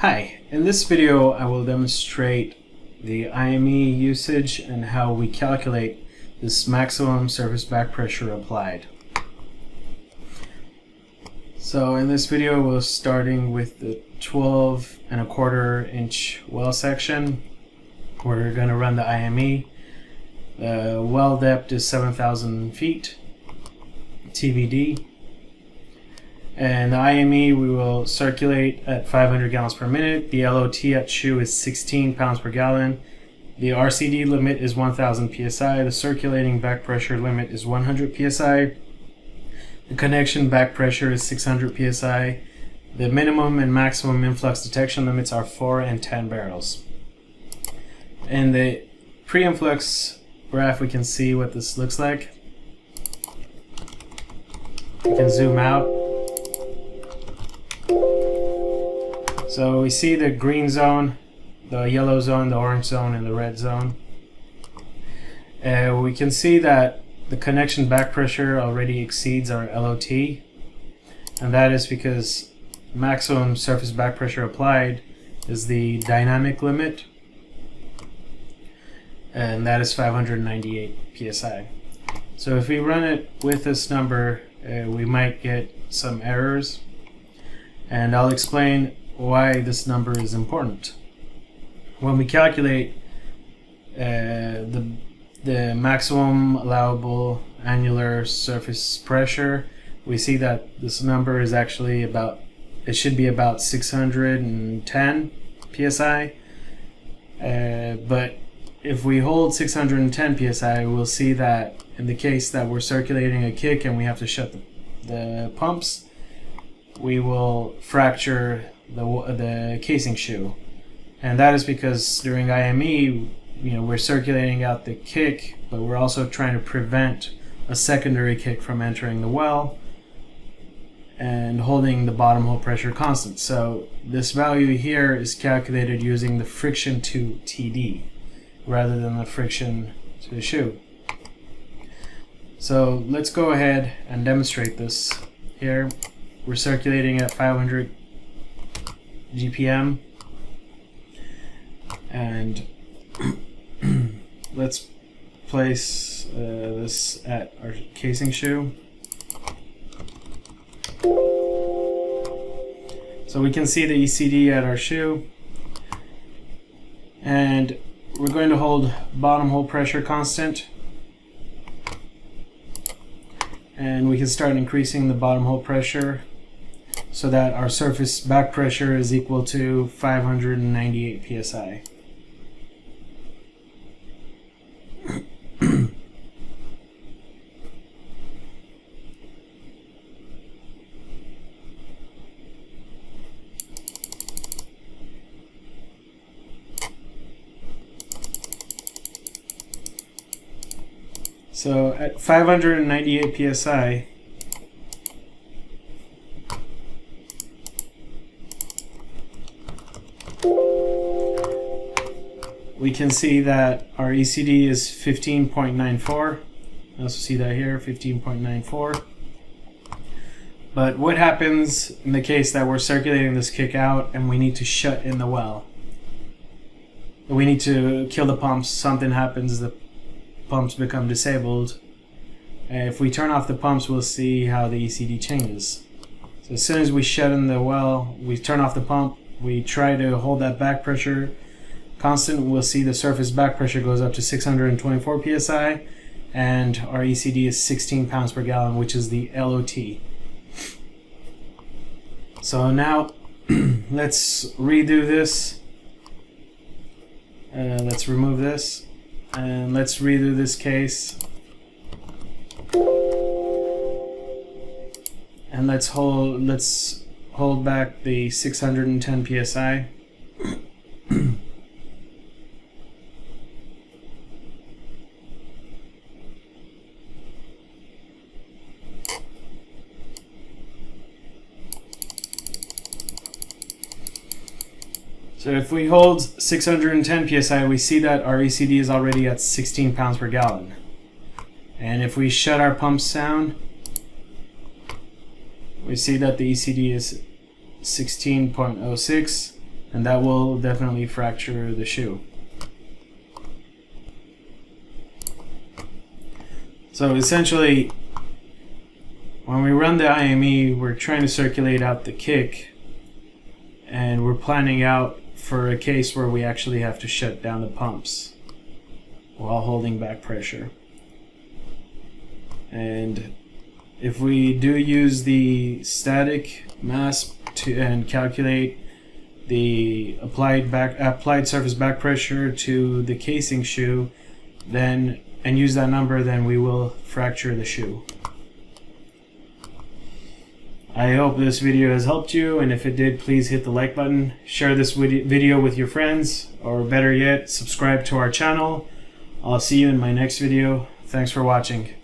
Hi, in this video I will demonstrate the IME usage and how we calculate this maximum surface back pressure applied. So in this video we're starting with the 12¼ inch well section. We're going to run the IME. The well depth is 7,000 feet TBD. And the IME we will circulate at 500 gallons per minute. The LOT at shoe is 16 pounds per gallon. The RCD limit is 1000 psi. The circulating back pressure limit is 100 psi. The connection back pressure is 600 psi. The minimum and maximum influx detection limits are 4 and 10 barrels. In the pre-influx graph we can see what this looks like. We can zoom out. So we see the green zone, the yellow zone, the orange zone, and the red zone. We can see that the connection back pressure already exceeds our LOT, and that is because maximum surface back pressure applied is the dynamic limit, and that is 598 psi. So if we run it with this number, we might get some errors, and I'll explain why this number is important. When we calculate the maximum allowable annular surface pressure, we see that this number is actually it should be about 610 psi. But if we hold 610 psi, we'll see that in the case that we're circulating a kick and we have to shut the pumps, we will fracture the casing shoe, and that is because during IME, we're circulating out the kick, but we're also trying to prevent a secondary kick from entering the well and holding the bottom hole pressure constant. So this value here is calculated using the friction to TD rather than the friction to the shoe. So let's go ahead and demonstrate this here. We're circulating at 500 GPM, and let's place this at our casing shoe. So we can see the ECD at our shoe, and we're going to hold bottom hole pressure constant, and we can start increasing the bottom hole pressure so that our surface back pressure is equal to 598 psi. So at 598 psi, we can see that our ECD is 15.94. I also see that here, 15.94. But what happens in the case that we're circulating this kick out and we need to shut in the well? We need to kill the pumps. Something happens, the pumps become disabled. If we turn off the pumps, we'll see how the ECD changes. So as soon as we shut in the well, we turn off the pump, we try to hold that back pressure constant, we'll see the surface back pressure goes up to 624 psi, and our ECD is 16 pounds per gallon, which is the LOT. So now let's redo this. Let's remove this, and let's redo this case. And let's hold back the 610 psi. So if we hold 610 psi, we see that our ECD is already at 16 pounds per gallon. And if we shut our pumps down, we see that the ECD is 16.06, and that will definitely fracture the shoe. So essentially, when we run the IME, we're trying to circulate out the kick, and we're planning out for a case where we actually have to shut down the pumps while holding back pressure. And if we do use the static mass and calculate the applied surface back pressure to the casing shoe, then and use that number, then we will fracture the shoe. I hope this video has helped you, and if it did, please hit the like button, share this video with your friends, or better yet, subscribe to our channel. I'll see you in my next video. Thanks for watching.